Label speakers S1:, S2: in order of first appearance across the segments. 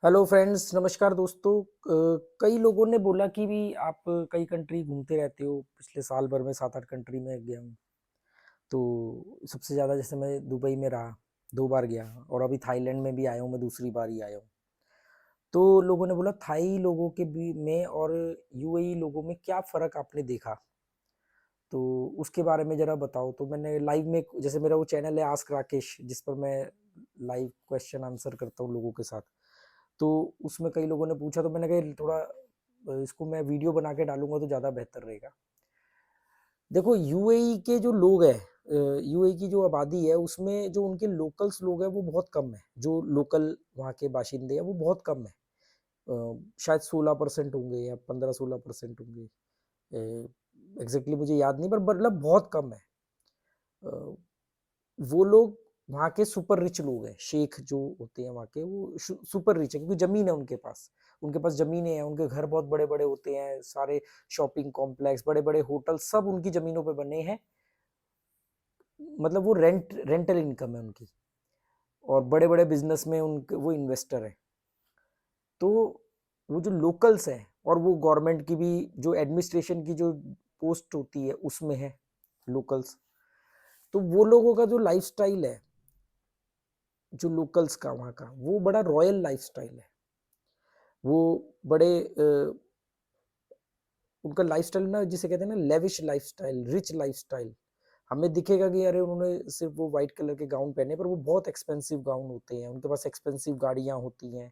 S1: Hello friends, नमस्कार दोस्तों। कई लोगों ने बोला कि भी आप कई कंट्री घूमते रहते हो। पिछले साल भर में 7-8 कंट्री में गया हूँ। तो सबसे ज़्यादा जैसे मैं दुबई में रहा, 2 बार गया और अभी थाईलैंड में भी आया हूँ, मैं दूसरी बार ही आया हूँ। तो लोगों ने बोला थाई लोगों के भी में और यूएई लोगों में क्या फ़र्क आपने देखा? तो उसके बारे में ज़रा बताओ। तो मैंने लाइव में जैसे मेरा वो चैनल है आस्क राकेश, जिस पर मैं लाइव क्वेश्चन आंसर करता हूँ लोगों के साथ। तो उसमें कई लोगों ने पूछा तो मैंने कहा थोड़ा इसको मैं वीडियो बना के डालूँगा तो ज़्यादा बेहतर रहेगा। देखो यूएई के जो लोग हैं, यूएई की जो आबादी है उसमें जो उनके लोकल्स लोग हैं वो बहुत कम है। जो लोकल वहाँ के बाशिंदे हैं वो बहुत कम है। शायद 16% होंगे या 15-16% होंगे। एग्ज़ैक्टली मुझे याद नहीं पर मतलब बहुत कम है। अ, वो लोग वहाँ के सुपर रिच लोग हैं, शेख जो होते हैं वहाँ के वो सुपर रिच है क्योंकि ज़मीन है उनके पास। उनके पास ज़मीनें हैं, उनके घर बहुत बड़े-बड़े होते हैं, सारे शॉपिंग कॉम्प्लेक्स, बड़े-बड़े होटल सब उनकी ज़मीनों पे बने हैं। मतलब वो रेंटल इनकम है उनकी और बड़े-बड़े बिज़नेस में उनके वो इन्वेस्टर हैं। तो वो जो लोकल्स हैं और वो गवर्नमेंट की भी जो एडमिनिस्ट्रेशन की जो पोस्ट होती है उसमें है लोकल्स। तो वो लोगों का जो लाइफ़स्टाइल है, जो लोकल्स का वहाँ का, वो बड़ा रॉयल लाइफ़स्टाइल है। वो बड़े उनका लाइफ़स्टाइल ना जिसे कहते हैं ना लेविश लाइफ़स्टाइल, रिच लाइफ़स्टाइल। हमें दिखेगा कि अरे उन्होंने सिर्फ़ वो व्हाइट कलर के गाउन पहने पर वो बहुत एक्सपेंसिव गाउन होते हैं, उनके पास एक्सपेंसिव गाड़ियाँ होती हैं।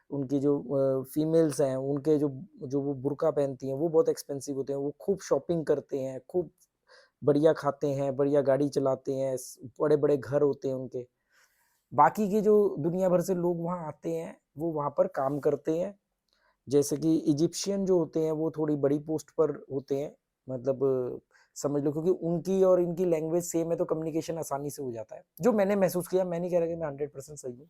S1: उनकी जो फीमेल्स हैं, उनके जो जो वो बुर्का पहनती हैं, वो बहुत एक्सपेंसिव होते हैं। वो खूब शॉपिंग करते हैं, खूब बढ़िया खाते हैं, बढ़िया गाड़ी चलाते हैं, बड़े-बड़े घर होते हैं उनके। बाकी के जो दुनिया भर से लोग वहाँ आते हैं, वो वहाँ पर काम करते हैं। जैसे कि इजिप्शियन जो होते हैं वो थोड़ी बड़ी पोस्ट पर होते हैं। मतलब समझ लो क्योंकि उनकी और इनकी लैंग्वेज सेम है तो कम्युनिकेशन आसानी से हो जाता है। जो मैंने महसूस किया, मैं नहीं कह रहा कि मैं 100% सही हूँ।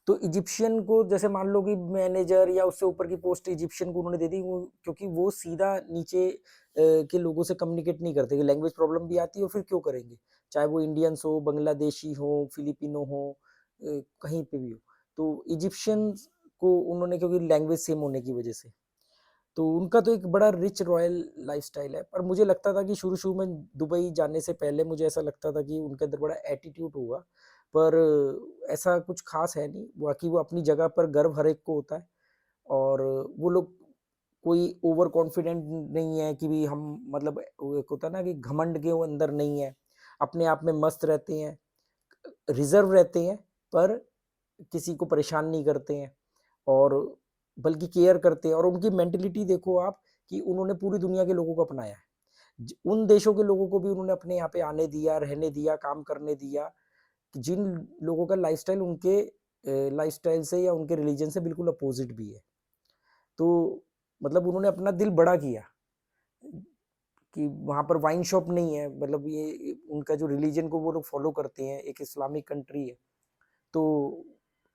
S1: तो इजिप्शियन को जैसे मान लो कि मैनेजर या उससे ऊपर की पोस्ट इजिप्शियन को उन्होंने दे दी वो क्योंकि वो सीधा नीचे के लोगों से कम्युनिकेट नहीं करते। लैंग्वेज प्रॉब्लम भी आती है और फिर क्यों करेंगे? चाहे वो इंडियंस हो, बांग्लादेशी हो, फिलिपिनो हो, कहीं पे भी हो। तो इजिप्शियंस को उन्होंने क्योंकि लैंग्वेज सेम होने की वजह से, तो उनका तो एक बड़ा रिच रॉयल लाइफ़स्टाइल है। पर मुझे लगता था कि शुरू-शुरू में दुबई जाने से पहले मुझे ऐसा लगता था कि उनके अंदर बड़ा एटीट्यूड होगा, पर ऐसा कुछ ख़ास है नहीं। बाकी वो अपनी जगह पर गर्व हर एक को होता है और वो लोग कोई ओवर कॉन्फिडेंट नहीं है कि भी हम मतलब वो एक होता है ना कि घमंड के वो अंदर नहीं है। अपने आप में मस्त रहते हैं, रिज़र्व रहते हैं, पर किसी को परेशान नहीं करते हैं और बल्कि केयर करते हैं और उनकी मेंटालिटी देखो आप कि उन्होंने पूरी दुनिया के लोगों को अपनाया है। उन देशों के लोगों को भी उन्होंने अपने यहाँ पे आने दिया, रहने दिया, काम करने दिया, कि जिन लोगों का लाइफ़स्टाइल उनके लाइफ़स्टाइल से या उनके रिलीजन से बिल्कुल अपोज़िट भी है। तो मतलब उन्होंने अपना दिल बड़ा किया कि वहाँ पर वाइन शॉप नहीं है, मतलब ये उनका जो रिलीजन को वो लोग फ़ॉलो करते हैं, एक इस्लामिक कंट्री है। तो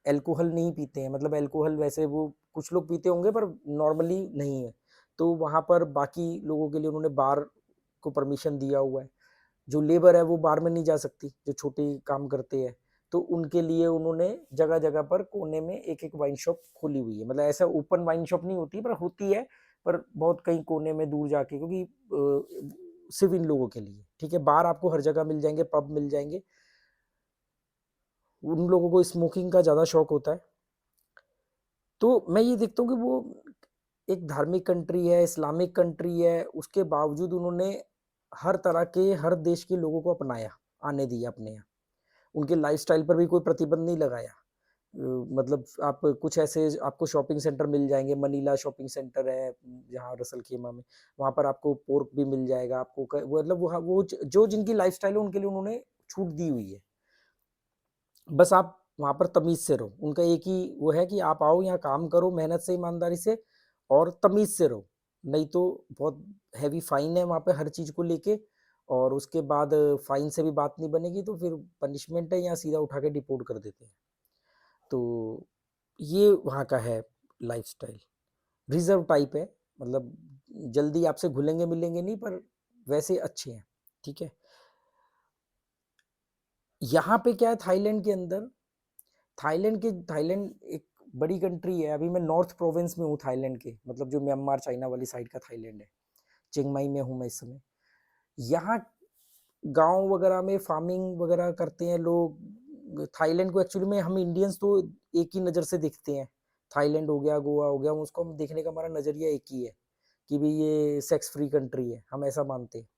S1: अल्कोहल नहीं पीते हैं, मतलब अल्कोहल वैसे वो कुछ लोग पीते होंगे पर नॉर्मली नहीं है। तो वहाँ पर बाकी लोगों के लिए उन्होंने बार को परमिशन दिया हुआ है। जो लेबर है वो बार में नहीं जा सकती, जो छोटे काम करते हैं। तो उनके लिए उन्होंने जगह-जगह पर कोने में एक-एक वाइन शॉप खोली हुई है। मतलब ऐसा ओपन वाइन शॉप नहीं होती पर होती है, पर बहुत कहीं कोने में दूर जाके क्योंकि सिर्फ़ इन लोगों के लिए, ठीक है? बार आपको हर जगह मिल जाएँगे, पब मिल जाएँगे। उन लोगों को स्मोकिंग का ज़्यादा शौक होता है। तो मैं ये देखता हूँ कि वो एक धार्मिक कंट्री है, इस्लामिक कंट्री है, उसके बावजूद उन्होंने हर तरह के, हर देश के लोगों को अपनाया, आने दिया अपने यहाँ। उनके लाइफ़स्टाइल पर भी कोई प्रतिबंध नहीं लगाया। मतलब आप कुछ ऐसे आपको शॉपिंग सेंटर मिल जाएँगे, मनीला शॉपिंग सेंटर है, जहाँ रसल खेमा में, वहाँ पर आपको पोर्क भी मिल जाएगा, आपको क मतलब वो जो जिनकी लाइफ़स्टाइल है, उनके लिए उन्होंने छूट दी हुई है। बस आप वहाँ पर तमीज़ से रहो। उनका एक ही वो है कि आप आओ यहाँ काम करो मेहनत से, ईमानदारी से और तमीज़ से रहो। नहीं तो बहुत हेवी फ़ाइन है वहाँ पे हर चीज़ को लेके और उसके बाद फ़ाइन से भी बात नहीं बनेगी तो फिर पनिशमेंट है या सीधा उठा के डिपोर्ट कर देते हैं। तो ये वहाँ का है लाइफ़स्टाइल। रिज़र्व टाइप है, मतलब जल्दी आपसे घुलेंगे-मिलेंगे नहीं पर वैसे अच्छे हैं, ठीक है? यहाँ पे क्या है थाईलैंड के अंदर थाईलैंड एक बड़ी कंट्री है। अभी मैं नॉर्थ प्रोविंस में हूँ थाईलैंड के, मतलब जो म्यांमार चाइना वाली साइड का थाईलैंड है। चिंग माई में हूँ मैं इस समय। यहाँ गांव वगैरह में फार्मिंग वगैरह करते हैं लोग। थाईलैंड को एक्चुअली में हम इंडियंस तो एक ही नज़र से देखते हैं। थाईलैंड हो गया, गोवा हो गया, उसको हम देखने का हमारा नज़रिया एक ही है कि भाई ये सेक्स फ्री कंट्री है, हम ऐसा मानते हैं।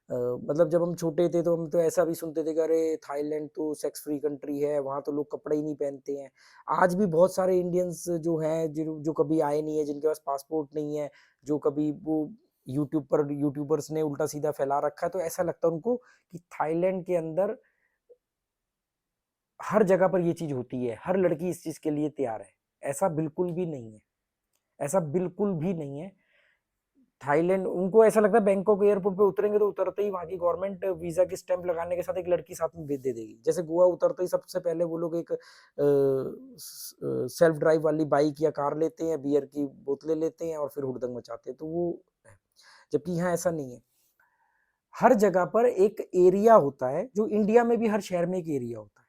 S1: मतलब जब हम छोटे थे तो हम तो ऐसा भी सुनते थे कि अरे थाईलैंड तो सेक्स फ्री कंट्री है, वहाँ तो लोग कपड़े ही नहीं पहनते हैं। आज भी बहुत सारे इंडियंस जो हैं, जो कभी आए नहीं है, जिनके पास पासपोर्ट नहीं है, जो कभी वो यूट्यूब पर यूट्यूबर्स ने उल्टा सीधा फैला रखा है, तो ऐसा लगता है उनको कि थाईलैंड के अंदर हर जगह पर ये चीज होती है, हर लड़की इस चीज के लिए तैयार है। ऐसा बिल्कुल भी नहीं है, ऐसा बिल्कुल भी नहीं है। थाईलैंड, उनको ऐसा लगता है बैंकॉक एयरपोर्ट पे उतरेंगे तो उतरते ही वहां की गवर्नमेंट वीजा की स्टैंप लगाने के साथ एक लड़की साथ में भेज दे देगी। जैसे गोवा उतरते ही सबसे पहले वो लोग एक सेल्फ ड्राइव वाली बाइक या कार लेते हैं, बियर की बोतलें लेते हैं और फिर हुड़दंग मचाते हैं, तो वो है। जबकि यहाँ ऐसा नहीं है। हर जगह पर एक एरिया होता है, जो इंडिया में भी हर शहर में एक एरिया होता है।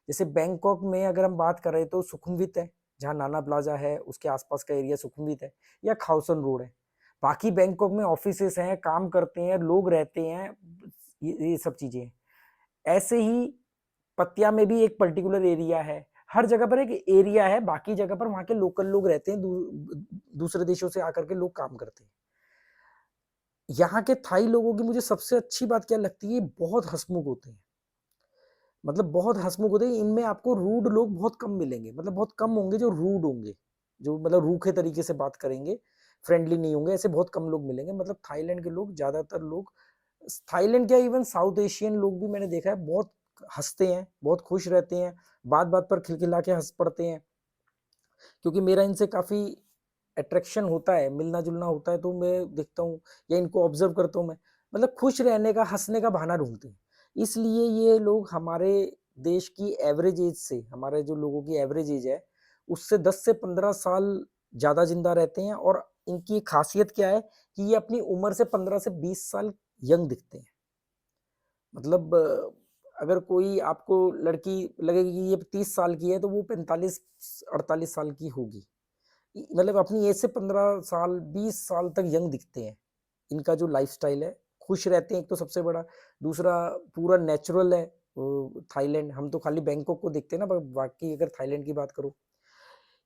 S1: जैसे बैंकॉक में अगर हम बात करें तो सुखमवित है, जहाँ नाना प्लाजा है उसके आसपास का एरिया सुखमवित है, या खाउसन रोड है। बाकी बैंकॉक में ऑफिसेस हैं, काम करते हैं, लोग रहते हैं, ये सब चीजें हैं। ऐसे ही पतिया में भी एक पर्टिकुलर एरिया है। हर जगह पर एक एरिया है, बाकी जगह पर वहां के लोकल लोग रहते हैं, दूसरे देशों से आकर के लोग काम करते हैं। यहाँ के थाई लोगों की मुझे सबसे अच्छी बात क्या लगती है, बहुत हंसमुख होते हैं। मतलब बहुत हंसमुख होते हैं। इनमें आपको रूड लोग बहुत कम मिलेंगे, मतलब बहुत कम होंगे जो रूड होंगे, जो मतलब रूखे तरीके से बात करेंगे, फ्रेंडली नहीं होंगे, ऐसे बहुत कम लोग मिलेंगे। मतलब थाईलैंड के लोग, ज्यादातर लोग, थाईलैंड क्या इवन साउथ एशियन लोग भी मैंने देखा है, बहुत हंसते हैं, बहुत खुश रहते हैं, बात बात पर खिलखिला के हंस पड़ते हैं। क्योंकि मेरा इनसे काफी अट्रैक्शन होता है, मिलना जुलना होता है, तो मैं देखता हूँ या इनको ऑब्जर्व करता हूँ मैं। मतलब खुश रहने का, हंसने का बहाना ढूंढते हैं। इसलिए ये लोग हमारे देश की एवरेज एज से, हमारे जो लोगों की एवरेज एज है उससे 10 से 15 साल ज्यादा जिंदा रहते हैं। और इनकी खासियत क्या है कि ये अपनी उम्र से 15 से 20 साल यंग दिखते हैं। मतलब अगर कोई आपको लड़की लगेगी कि ये 30 साल की है, तो वो 45-48 साल की होगी। मतलब अपनी एज से 15 साल 20 साल तक यंग दिखते हैं। इनका जो लाइफस्टाइल है, खुश रहते हैं एक तो सबसे बड़ा, दूसरा पूरा नेचुरल है। थाईलैंड, हम तो खाली बैंकॉक को देखते हैं ना, बाकी अगर थाईलैंड की बात करो,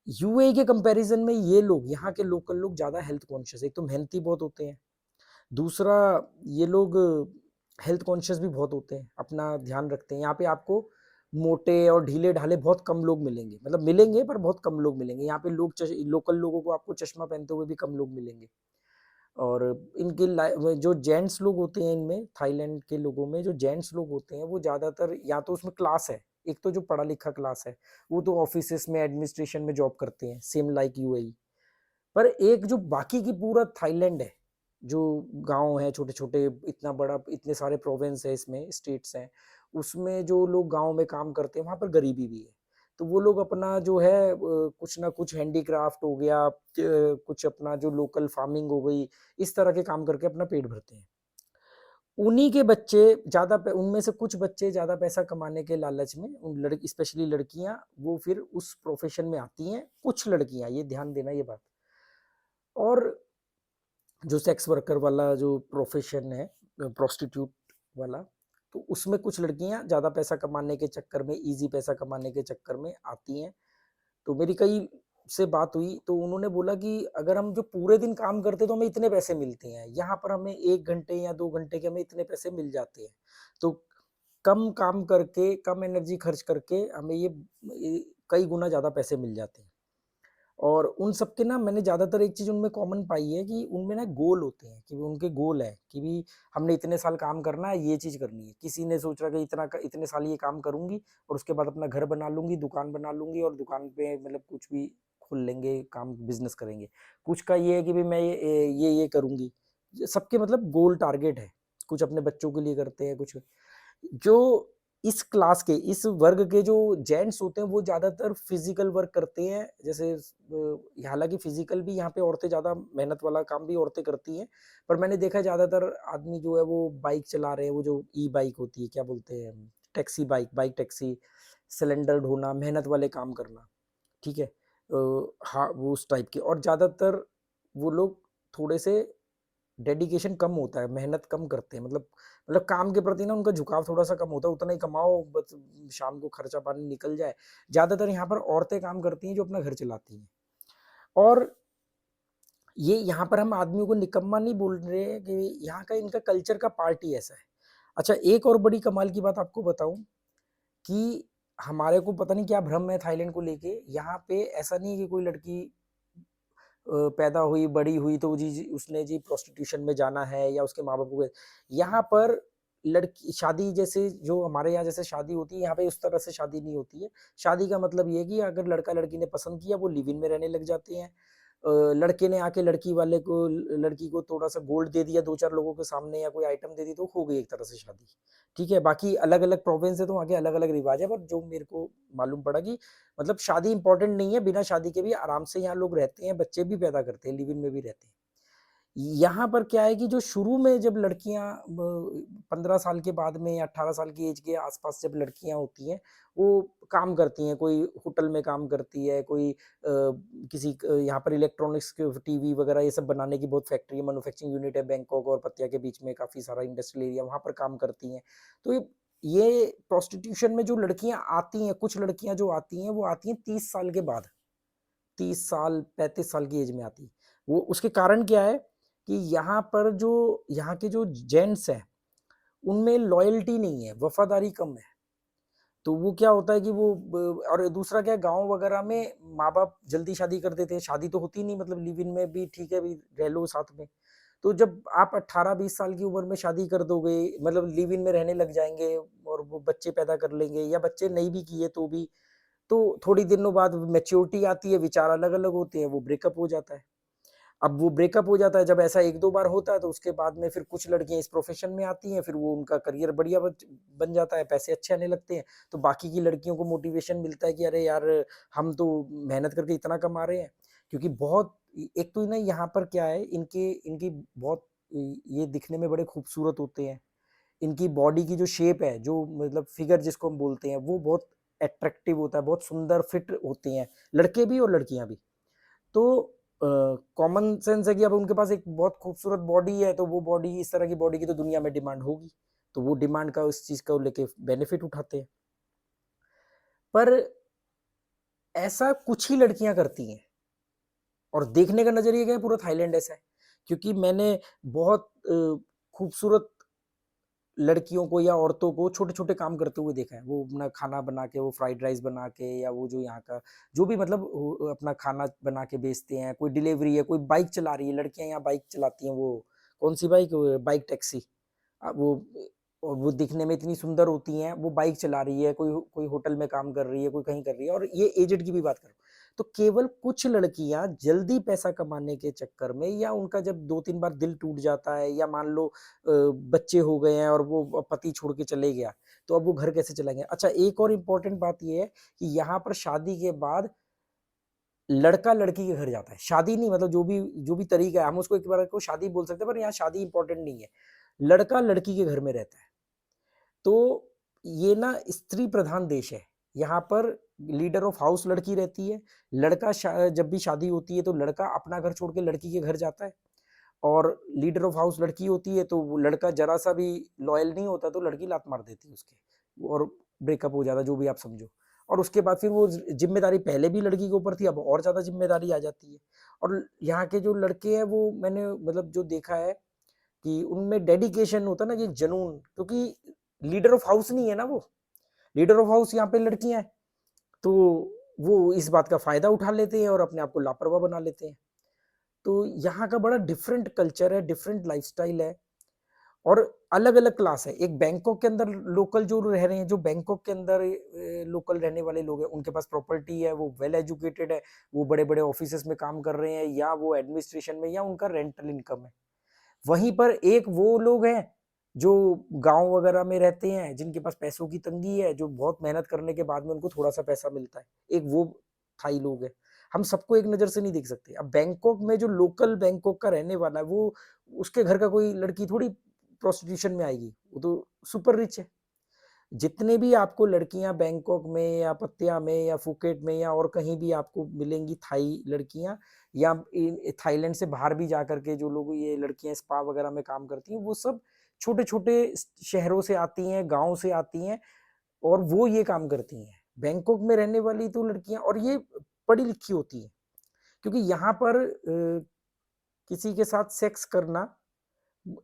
S1: यूएई के कंपैरिजन में ये लोग, यहाँ के लोकल लोग ज्यादा हेल्थ कॉन्शियस है। एक तो मेहनती बहुत होते हैं, दूसरा ये लोग हेल्थ कॉन्शियस भी बहुत होते हैं, अपना ध्यान रखते हैं। यहाँ पे आपको मोटे और ढीले ढाले बहुत कम लोग मिलेंगे, मतलब मिलेंगे पर बहुत कम लोग मिलेंगे। यहाँ पे लोकल लोगों को आपको चश्मा पहनते हुए भी कम लोग मिलेंगे। और इनके जो जेंट्स लोग होते हैं, इनमें थाईलैंड के लोगों में जो जेंट्स लोग होते हैं, वो ज्यादातर या तो उसमें क्लास है, एक तो जो पढ़ा लिखा क्लास है, वो तो ऑफिस में एडमिनिस्ट्रेशन में जॉब करते हैं, सेम लाइक यूएई। पर एक जो बाकी की पूरा थाईलैंड है, जो गांव है छोटे छोटे, इतना बड़ा, इतने सारे प्रोविंस है, इसमें स्टेट्स हैं, उसमें जो लोग गांव में काम करते हैं, वहां पर गरीबी भी है। तो वो लोग अपना जो है कुछ ना कुछ हैंडीक्राफ्ट हो गया, कुछ अपना जो लोकल फार्मिंग हो गई, इस तरह के काम करके अपना पेट भरते हैं। उन्हीं के बच्चे उनमें से कुछ बच्चे ज्यादा पैसा कमाने के लालच में, उन लड़की स्पेशली लड़कियां, वो फिर उस प्रोफेशन में आती हैं। कुछ लड़कियां, ये ध्यान देना ये बात। और जो सेक्स वर्कर वाला जो प्रोफेशन है, प्रोस्टिट्यूट वाला, तो उसमें कुछ लड़कियां ज्यादा पैसा कमाने के चक्कर में, इजी पैसा कमाने के चक्कर में आती हैं। तो मेरी कई से बात हुई, तो उन्होंने बोला कि अगर हम जो पूरे दिन काम करते तो हमें इतने पैसे मिलते हैं, यहाँ पर हमें 1 घंटे या 2 घंटे के हमें इतने पैसे मिल जाते हैं। तो कम काम करके, कम एनर्जी खर्च करके हमें ये कई गुना ज्यादा पैसे मिल जाते हैं। और उन सबके ना, मैंने ज्यादातर एक चीज उनमें कॉमन पाई है कि उनमें ना गोल होते हैं, कि उनके गोल है कि भी हमने इतने साल काम करना है, ये चीज करनी है। किसी ने सोच रहा कि इतने साल ये काम करूंगी और उसके बाद अपना घर बना लूंगी, दुकान बना लूंगी, और दुकान पे मतलब कुछ भी खोल लेंगे, काम बिजनेस करेंगे। कुछ का ये है कि भी मैं ये करूंगी। सबके मतलब गोल टारगेट है। कुछ अपने बच्चों के लिए करते हैं, कुछ जो इस क्लास के, इस वर्ग के जो जेंट्स होते हैं, वो ज्यादातर फिजिकल वर्क करते हैं। जैसे हालांकि फिजिकल भी यहाँ पे औरतें ज्यादा, मेहनत वाला काम भी औरतें करती हैं, पर मैंने देखा है ज्यादातर आदमी जो है वो बाइक चला रहे हैं, वो जो ई बाइक होती है, क्या बोलते हैं, taxi bike, bike taxi, cylinder ढोना, मेहनत वाले काम करना। ठीक है। हाँ, वो उस टाइप के, और ज़्यादातर वो लोग थोड़े से डेडिकेशन कम होता है, मेहनत कम करते हैं, मतलब काम के प्रति ना उनका झुकाव थोड़ा-सा कम होता है, उतना ही कमाओ बस शाम को खर्चा-पानी निकल जाए। ज़्यादातर यहाँ पर औरतें काम करती हैं जो अपना घर चलाती हैं। और ये यहाँ पर हम आदमियों को निकम्मा नहीं बोल रहे हैं कि यहाँ का इनका कल्चर का पार्ट ही ऐसा है। अच्छा, एक और बड़ी कमाल की बात आपको बताऊँ कि हमारे को पता नहीं क्या भ्रम है थाईलैंड को लेके, यहाँ पे ऐसा नहीं है कि कोई लड़की पैदा हुई, बड़ी हुई तो जी उसने जी प्रोस्टिट्यूशन में जाना है या उसके माँ-बाप को यहाँ पर लड़की शादी जैसे जो हमारे यहाँ जैसे शादी होती है, यहाँ पे उस तरह से शादी नहीं होती है। शादी का मतलब ये है कि अगर लड़का-लड़की ने पसंद किया, वो लिव इन में रहने लग जाते हैं। लड़के ने आके लड़की वाले को लड़की को थोड़ा-सा गोल्ड दे दिया 2-4 लोगों के सामने या कोई आइटम दे दी, तो हो गई एक तरह से शादी। ठीक है? बाकी अलग-अलग प्रोविंस है तो वहाँ के अलग-अलग रिवाज है, पर जो मेरे को मालूम पड़ा कि मतलब शादी इम्पोर्टेंट नहीं है, बिना शादी के भी आराम से यहाँ लोग रहते हैं, बच्चे भी पैदा करते हैं, लिव इन में भी रहते हैं। यहाँ पर क्या है कि जो शुरू में जब लड़कियाँ 15 साल के बाद में या 18 साल की एज के आस-पास जब लड़कियाँ होती हैं, वो काम करती हैं, कोई होटल में काम करती है, कोई किसी यहाँ पर इलेक्ट्रॉनिक्स के टीवी वगैरह ये सब बनाने की बहुत फैक्ट्री है, मैन्युफैक्चरिंग यूनिट है बैंकॉक और पतिया के बीच में काफ़ी सारा इंडस्ट्रियल एरिया, वहाँ पर काम करती हैं। तो ये प्रोस्टिट्यूशन में जो लड़कियाँ आती हैं, कुछ लड़कियाँ जो आती हैं, वो आती हैं 30 साल के बाद। 30 साल, 35 साल की एज में आती। वो उसके कारण क्या है कि यहाँ पर जो यहाँ के जो जेंट्स हैं, उनमें लॉयल्टी नहीं है, वफ़ादारी कम है। तो वो क्या होता है कि वो ब और दूसरा क्या है गाँव वगैरह में माँ-बाप जल्दी शादी कर देते हैं, शादी तो होती नहीं मतलब लिव इन में भी ठीक है, अभी रह लो साथ में। तो जब आप 18-20 साल की उम्र में शादी कर दोगे, मतलब लिव इन में रहने लग जाएँगे और वो बच्चे पैदा कर लेंगे या बच्चे नहीं भी किए तो भी, तो थोड़ी दिनों बाद मैच्योरिटी आती है, विचार अलग-अलग होते हैं, वो ब्रेकअप हो जाता है। अब वो ब्रेकअप हो जाता है, जब ऐसा 1-2 बार होता है, तो उसके बाद में फिर कुछ लड़कियाँ इस प्रोफ़ेशन में आती हैं, फिर वो उनका करियर बढ़िया बन जाता है, पैसे अच्छे आने लगते हैं, तो बाकी की लड़कियों को मोटिवेशन मिलता है कि अरे यार, हम तो मेहनत करके इतना कमा रहे हैं। क्योंकि बहुत एक तो ना यहाँ पर क्या है, इनके इनकी बहुत ये दिखने में बड़े खूबसूरत होते हैं। इनकी बॉडी की जो शेप है, जो मतलब फिगर जिसको हम बोलते हैं, वो बहुत अट्रैक्टिव होता है, बहुत सुंदर फिट होते हैं, लड़के भी और लड़कियाँ भी। तो कॉमन सेंस है कि अब उनके पास एक बहुत खूबसूरत बॉडी है, तो वो बॉडी इस तरह की बॉडी की तो दुनिया में डिमांड होगी। तो वो डिमांड का उस चीज़ को लेके बेनिफिट उठाते हैं। पर ऐसा कुछ ही लड़कियाँ करती हैं और देखने का नज़रिया क्या है, पूरा थाईलैंड ऐसा है। क्योंकि मैंने बहुत खूबसूरत लड़कियों को या औरतों को छोटे-छोटे काम करते हुए देखा है। वो अपना खाना बना के, वो फ्राइड राइस बना के या वो जो यहाँ का जो भी मतलब अपना खाना बना के बेचते हैं। कोई डिलीवरी है, कोई बाइक चला रही है, लड़कियाँ यहाँ बाइक चलाती हैं, वो कौन-सी बाइक? Bike taxi. वो और वो दिखने में इतनी सुंदर होती हैं, वो बाइक चला रही है, कोई कोई होटल में काम कर रही है, कोई कहीं कर रही है और ये एजेड की भी बात कर रहा हूँ। तो केवल कुछ लड़कियाँ जल्दी पैसा कमाने के चक्कर में या उनका जब 2-3 बार दिल टूट जाता है या मान लो बच्चे हो गए हैं और वो पति छोड़ के चले गया, तो अब वो घर कैसे चलाएँगे? अच्छा, एक और इम्पोर्टेंट बात ये है कि यहाँ पर शादी के बाद लड़का लड़की के घर जाता है। शादी नहीं मतलब जो भी तरीका है, हम उसको एक बार को शादी बोल सकते हैं, पर यहाँ शादी इम्पोर्टेंट नहीं है। लड़का लड़की के घर में रहता है। तो ये ना स्त्री प्रधान देश है। यहाँ पर लीडर ऑफ हाउस लड़की रहती है। लड़का जब भी शादी होती है तो लड़का अपना घर छोड़ के लड़की के घर जाता है और लीडर ऑफ हाउस लड़की होती है तो वो लड़का ज़रा-सा भी लॉयल नहीं होता तो लड़की लात मार देती है उसके और ब्रेकअप हो जाता है, जो भी आप समझो। और उसके बाद फिर वो ज़िम्मेदारी पहले भी लड़की के ऊपर थी, अब और ज़्यादा ज़िम्मेदारी आ जाती है। और यहाँ के जो लड़के हैं वो मैंने मतलब जो देखा है कि उनमें डेडिकेशन होता है ना, कि जुनून, क्योंकि लीडर ऑफ हाउस नहीं है ना वो, लीडर ऑफ हाउस यहाँ पे लड़कियाँ हैं, तो वो इस बात का फ़ायदा उठा लेते हैं और अपने आप को लापरवाह बना लेते हैं। तो यहाँ का बड़ा डिफरेंट कल्चर है, डिफरेंट लाइफ़स्टाइल है और अलग-अलग क्लास है। एक बैंकॉक के अंदर लोकल जो रह रहे हैं, जो बैंकॉक के अंदर लोकल रहने वाले लोग हैं, उनके पास प्रॉपर्टी है, वो वेल एजुकेटेड है, वो बड़े-बड़े ऑफिसेज़ में काम कर रहे हैं या वो एडमिनिस्ट्रेशन में या उनका रेंटल इनकम है। वहीं पर एक वो लोग हैं, जो गाँव वगैरह में रहते हैं, जिनके पास पैसों की तंगी है, जो बहुत मेहनत करने के बाद में उनको थोड़ा-सा पैसा मिलता है। एक वो थाई लोग हैं। हम सबको एक नज़र से नहीं देख सकते। अब बैंकॉक में जो लोकल बैंकॉक का रहने वाला है, वो उसके घर का कोई लड़की थोड़ी प्रोस्टिट्यूशन में आएगी। वो तो सुपर रिच है। जितने भी आपको लड़कियां बैंकॉक में या पत्तिया में या फुकेट में या और कहीं भी आपको मिलेंगी थाई लड़कियां, या थाईलैंड से बाहर भी जा करके जो लोग ये लड़कियां स्पा वगैरह में काम करती हैं, वो सब छोटे छोटे शहरों से आती हैं, गांव से आती हैं, और वो ये काम करती हैं। बैंकॉक में रहने वाली तो लड़कियां, और ये पढ़ी लिखी होती हैं, क्योंकि यहाँ पर किसी के साथ सेक्स करना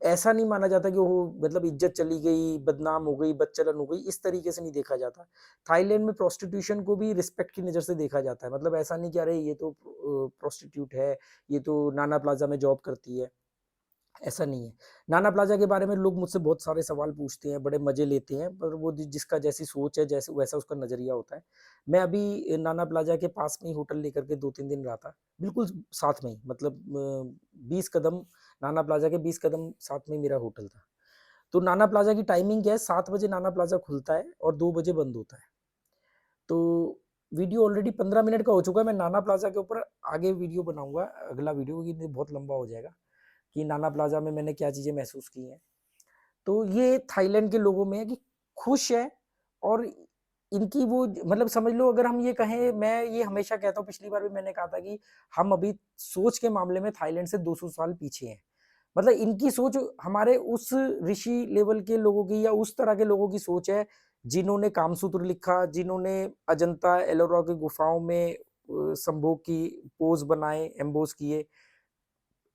S1: ऐसा नहीं माना जाता कि वो मतलब इज्जत चली गई, बदनाम हो गई, बदचलन हो गई, इस तरीके से नहीं देखा जाता। थाईलैंड में प्रोस्टिट्यूशन को भी रिस्पेक्ट की नज़र से देखा जाता है। मतलब ऐसा नहीं कि अरे ये तो प्रोस्टिट्यूट है, ये तो नाना प्लाजा में जॉब करती है, ऐसा नहीं है। नाना प्लाजा के बारे में लोग मुझसे बहुत सारे सवाल पूछते हैं, बड़े मजे लेते हैं, पर वो जिसका जैसी सोच है, जैसे वैसा उसका नजरिया होता है। मैं अभी नाना प्लाजा के पास में ही होटल लेकर के 2-3 दिन रहा था, बिल्कुल साथ में ही, मतलब 20 कदम, नाना प्लाजा के 20 कदम साथ में मेरा होटल था। तो नाना प्लाजा की टाइमिंग क्या है, 7 बजे नाना प्लाजा खुलता है और 2 बजे बंद होता है। तो वीडियो ऑलरेडी 15 मिनट का हो चुका है। मैं नाना प्लाजा के ऊपर आगे वीडियो बनाऊंगा, अगला वीडियो, क्योंकि बहुत लंबा हो जाएगा, कि नाना प्लाजा में मैंने क्या चीज़ें महसूस की हैं। तो ये थाईलैंड के लोगों में है कि खुश है, और इनकी वो मतलब समझ लो, अगर हम ये कहें, मैं ये हमेशा कहता हूँ, पिछली बार भी मैंने कहा था कि हम अभी सोच के मामले में थाईलैंड से 200 साल पीछे हैं। मतलब इनकी सोच हमारे उस ऋषि लेवल के लोगों की या उस तरह के लोगों की सोच है, जिन्होंने कामसूत्र लिखा, जिन्होंने अजंता एलोरा की गुफाओं में संभोग की पोज बनाए, एम्बोस किए।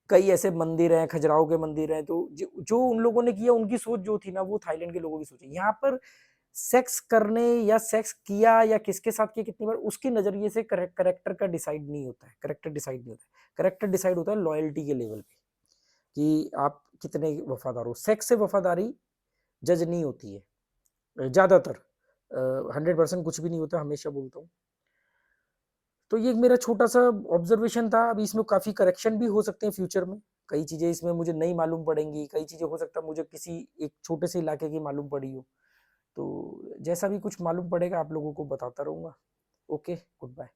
S1: कई ऐसे मंदिर हैं, खजुराहो के मंदिर हैं, तो जो उन लोगों ने किया, उनकी सोच जो थी ना, वो थाईलैंड के लोगों की सोच है। यहाँ पर सेक्स करने या सेक्स किया या किसके साथ किया कितनी बार, उसके नजरिए से करेक्टर का डिसाइड नहीं होता है, करेक्टर डिसाइड नहीं होता है। करेक्टर डिसाइड होता है लॉयल्टी के लेवल पे, कि आप कितने वफादार हो। सेक्स से वफादारी जज नहीं होती है ज्यादातर, 100% कुछ भी नहीं होता, हमेशा बोलता हूँ। तो ये मेरा छोटा सा ऑब्जर्वेशन था। अभी इसमें काफी करेक्शन भी हो सकते हैं फ्यूचर में, कई चीजें इसमें मुझे नहीं मालूम पड़ेंगी, कई चीजें हो सकता है मुझे किसी एक छोटे से इलाके की मालूम पड़ी हो। तो जैसा भी कुछ मालूम पड़ेगा आप लोगों को बताता रहूंगा। Okay, good bye.